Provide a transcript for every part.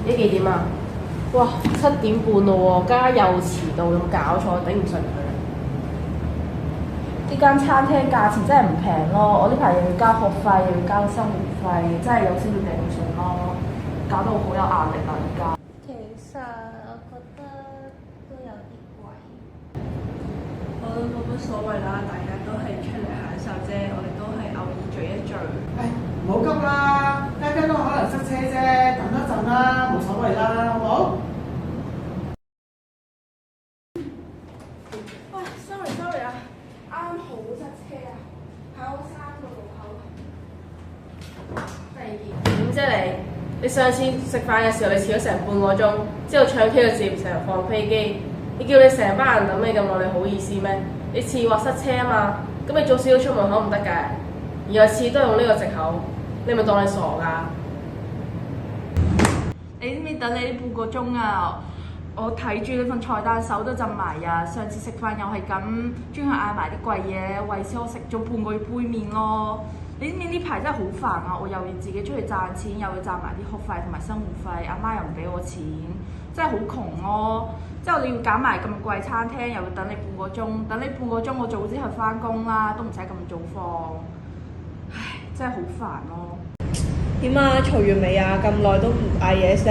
而家幾點啊？哇，7點半咯喎，加又遲到，有冇搞錯？頂唔順佢。呢間餐廳價錢真係唔平咯，我呢排又要交學費，又要交生活費，真係有少少頂唔順咯，搞到我好有壓力啊而家。其實我覺得都有啲貴。我都冇乜所謂啦，大家都係出嚟享受啫，我哋都係偶爾聚一聚。唔好急啦，間間都可能塞車啫，等一陣啦，冇所謂啦，好唔好？喂，sorry 啊，啱好塞車啊，喺我3個路口。第二件。點啫你上次食飯嘅時候你遲咗成半個鐘，之後唱 K 就直接成日放飛機，你叫你成班人等你咁耐，你好意思咩？你次話塞車啊嘛，咁你早少少出門口唔得㗎，然後次都用呢個藉口，你咪當你傻㗎？你知唔知等你呢半個鐘啊？我睇住你份菜單手都震埋啊！上次食飯又係咁，專係嗌埋啲貴嘢，為此我食咗半個月杯麵咯。你知唔知呢排真係好煩啊！我又要自己出去賺錢，又要賺埋啲學費同埋生活費，阿媽又唔俾我錢，真係好窮咯。之後你要揀埋咁貴餐廳，又要等你半個鐘，等你半個鐘我早啲去翻工啦，都唔使咁早放。唉，真係好煩咯。點啊？嘈完未啊？咁耐都唔嗌嘢食，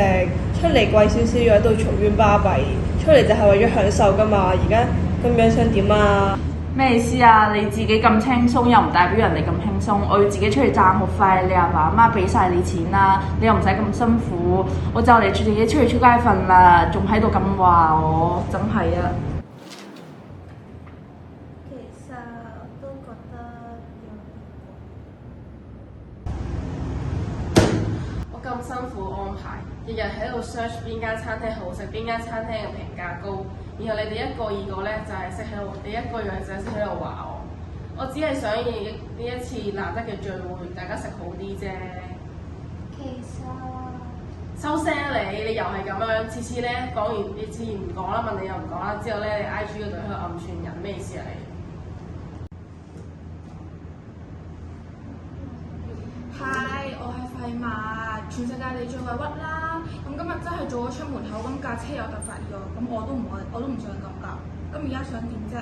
出嚟貴少少又喺度嘈冤巴閉，出嚟就係為咗享受㗎嘛！而家咁樣想點啊？咩意思啊？你自己咁輕鬆，又唔代表人哋咁輕鬆。我要自己出去賺學費，你阿爸阿媽俾晒你錢啦，你又唔使咁辛苦。我就嚟自己出去出街瞓啦，仲喺度咁話我，真係啊！其實我都覺得有我咁辛苦安排，日日喺度 search 邊間餐廳好食，邊間餐廳嘅評價高，然後你哋一個二個咧就係識喺度，你一個又係就係識喺度話我。我只係想呢一次難得嘅聚會，大家食好啲啫。其實收聲你又係咁樣，次次咧講完，你自然唔講啦，問你又唔講啦，之後咧你 IG 嗰度喺度暗串人，咩意思啊你？係，我係廢馬，全世界你最委屈啦。咁今日真係早咗出門口，咁架車有突發意外，咁我都唔想咁㗎。咁而家想點啫？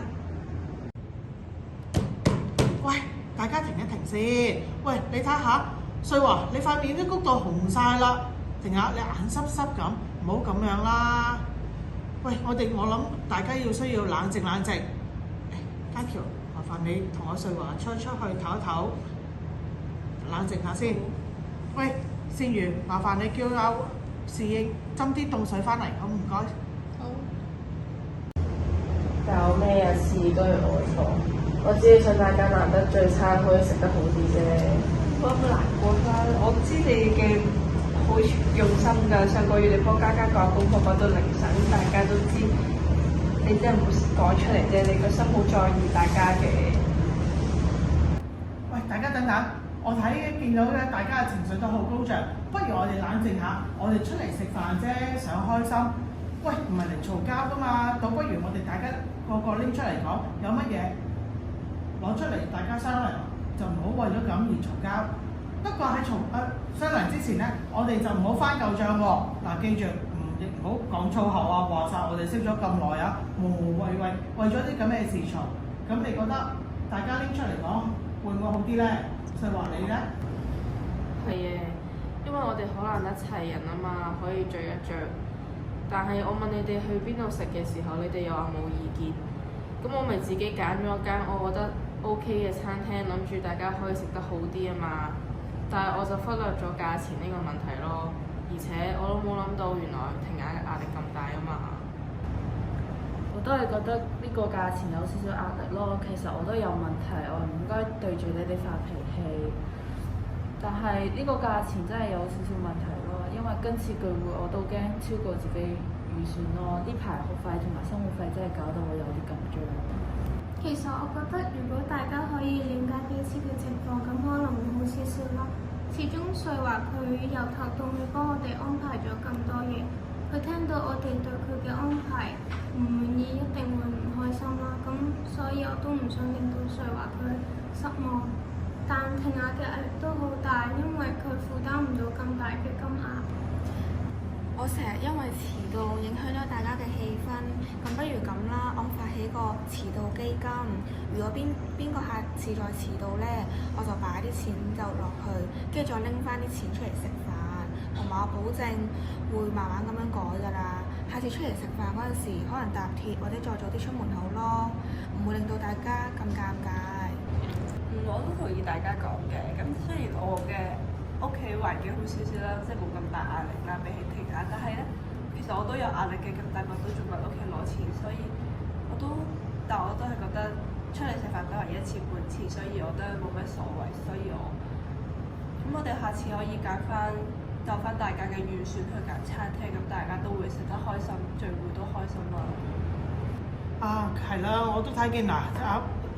喂，大家停一停先。喂，你睇下，瑞華，你塊面都谷到紅晒啦，停下，你眼濕濕咁，唔好咁樣啦。喂，我諗大家需要冷靜冷靜。家喬，麻煩你同我瑞華出去唞一唞，冷靜下先。喂，善如，麻煩你叫阿侍應斟啲凍水翻嚟，好唔該。好。搞咩啊？事都係我錯。我只係想大家難得聚餐可以食得好啲啫。我咁難過啦，我知你嘅好用心㗎。上個月你幫嘉嘉講功課講到凌晨，大家都知，你真係唔好講出嚟啫。你個心好在意大家嘅。喂，大家等等，我見到咧，大家嘅情緒都好高漲，不如我哋冷靜下，我哋出嚟食飯啫，想開心。喂，唔係嚟嘈交㗎嘛，倒不如我哋大家個拎出嚟講，有乜嘢攞出嚟大家商量，就唔好為咗咁而嘈交。不過喺商量之前咧，我哋就唔好翻舊帳喎。嗱，記住亦唔好講粗口啊，話晒我哋識咗咁耐啊，無無謂為咗啲咁嘅事嘈。咁你覺得大家拎出嚟講會唔會好啲咧？瑞華你咧？係嘅，因為我哋好難一齊人啊嘛，可以聚一聚。但係我問你哋去邊度食嘅時候，你哋又話冇意見。咁我咪自己揀咗一間我覺得 OK 嘅餐廳，諗住大家可以食得好啲啊嘛。但係我就忽略咗價錢呢個問題咯，而且我都冇諗到原來停亞嘅壓力咁大啊嘛。我都係覺得呢個價錢有少少壓力咯。其實我都有問題，我唔應該對住你哋發脾氣。但係呢個價錢真係有少少問題咯，因為今次聚會我都驚超過自己預算咯。呢排學費同埋生活費真係搞到我有啲緊張。其實我覺得如果大家可以了解彼此嘅情況，咁可能會好少少啦。始終瑞華佢由頭到尾幫我哋安排咗咁多嘢，佢聽到我哋對佢嘅安排唔滿意，一定會唔開心啦。咁所以我都唔想令到瑞華佢失望。但停亞嘅壓力都好大，因為佢負擔唔到咁大嘅金額。我成日因為遲到影響咗大家嘅氣氛，咁不如咁啦，我發起個遲到基金，如果邊個下次再遲到呢，我就擺啲錢就落去，跟住再拎翻啲錢出嚟食飯，同埋我保證會慢慢咁樣改㗎啦。下次出嚟食飯嗰陣時，可能搭鐵或者再早啲出門口咯，唔會令到大家咁尷尬。我都同意大家講嘅。咁雖然我嘅屋企環境好少少啦，即係冇咁大壓力啦，比起其他，但係咧，其實我都有壓力嘅。咁大個都仲喺屋企攞錢，所以但我都係覺得出嚟食飯都係一次半次，所以我都冇乜所謂。所以我哋下次可以就翻大家嘅預算去揀餐廳，咁大家都會食得開心，聚會都開心啦。啊，係啦，我都睇見嗱，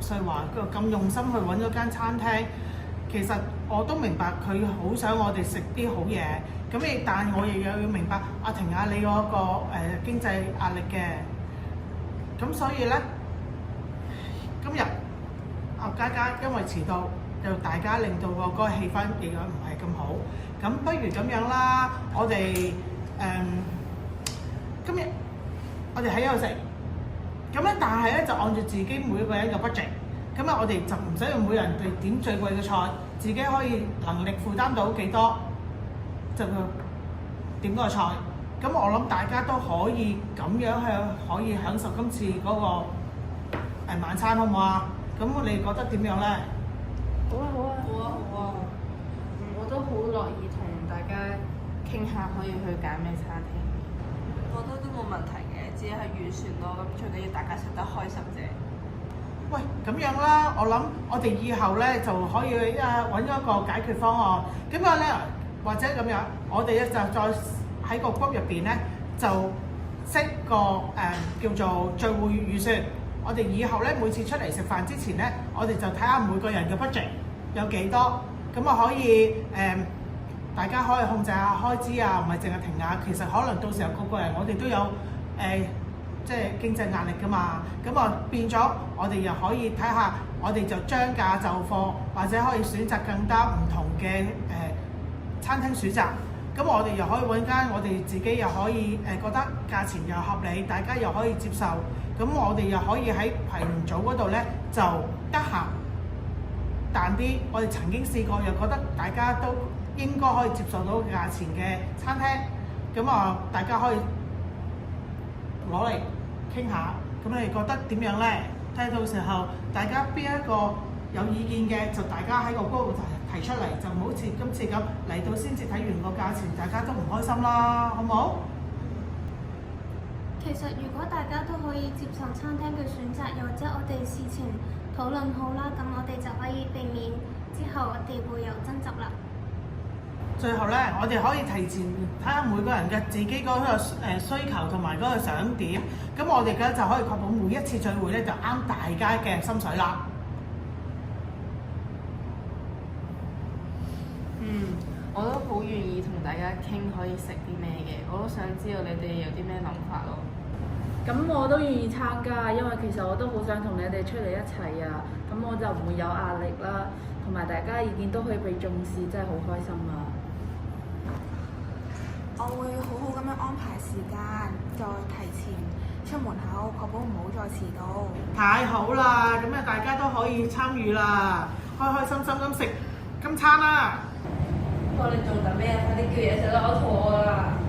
瑞華咁用心去揾咗間餐廳，其實我都明白佢好想我哋食啲好嘢，但我亦要明白阿婷啊，你嗰個經濟壓力嘅，咁所以咧，今日嘉嘉因為遲到，就大家令到個嗰個氣氛亦唔係咁好，咁不如咁樣啦，我哋今日我哋喺度食。咁咧，但係咧就按照自己每一個人嘅 budget， 咁啊，我哋就唔使用每人哋點最貴嘅菜，自己可以能力負擔到幾多就點嗰個菜。咁我諗大家都可以咁樣可以享受今次嗰個晚餐，好唔好啊？咁你覺得點樣咧？好啊好啊好啊好啊！我都好樂意同大家傾下，可以去揀咩餐廳。我覺得都冇問題嘅，只係預算咯。咁最緊要大家食得開心啫。喂，咁樣啦，我諗我哋以後咧就可以揾咗一個解決方案。咁樣咧，或者咁樣，我哋咧就再喺個 group 入邊咧就set個叫做聚會預算。我哋以後咧每次出嚟食飯之前咧，我哋就睇下每個人嘅 budget 有幾多，咁啊可以大家可以控制下開支啊，唔係淨係停下。其實可能到時候個個人我哋都有即係經濟壓力㗎嘛。咁啊變咗，我哋又可以睇下，我哋就將價就貨，或者可以選擇更加唔同嘅餐廳選擇。咁我哋又可以揾間我哋自己又可以覺得價錢又合理，大家又可以接受。咁我哋又可以喺排完組嗰度咧就得閒彈啲。我哋曾經試過，又覺得大家都應該可以接受到價錢嘅餐廳，咁啊大家可以攞嚟傾下，咁你哋覺得點樣咧？睇到時候大家邊一個有意見嘅，就大家喺個 group 度提出嚟，就唔好似今次咁嚟到先至睇完個價錢，大家都唔開心啦，好唔好？其實如果大家都可以接受餐廳嘅選擇，又或者我哋事前討論好啦，咁我哋就可以避免之後我哋會有爭執啦。最後咧，我哋可以提前睇下每個人嘅自己嗰個需求同埋嗰個想點，咁我哋咧就可以確保每一次聚會咧就啱大家嘅心水啦。我都好願意同大家傾可以食啲咩嘅，我都想知道你哋有啲咩諗法咯。咁我都願意參加，因為其實我都好想同你哋出嚟一齊啊，咁我就唔會有壓力啦，同埋大家意見都可以被重視，真係好開心啊！我會好好咁樣安排時間，再提前出門口，確保唔好再遲到。太好啦，咁啊大家都可以參與啦，開開心心咁食今餐啦！我哋仲等咩啊？快啲叫嘢食啦！我肚餓啦〜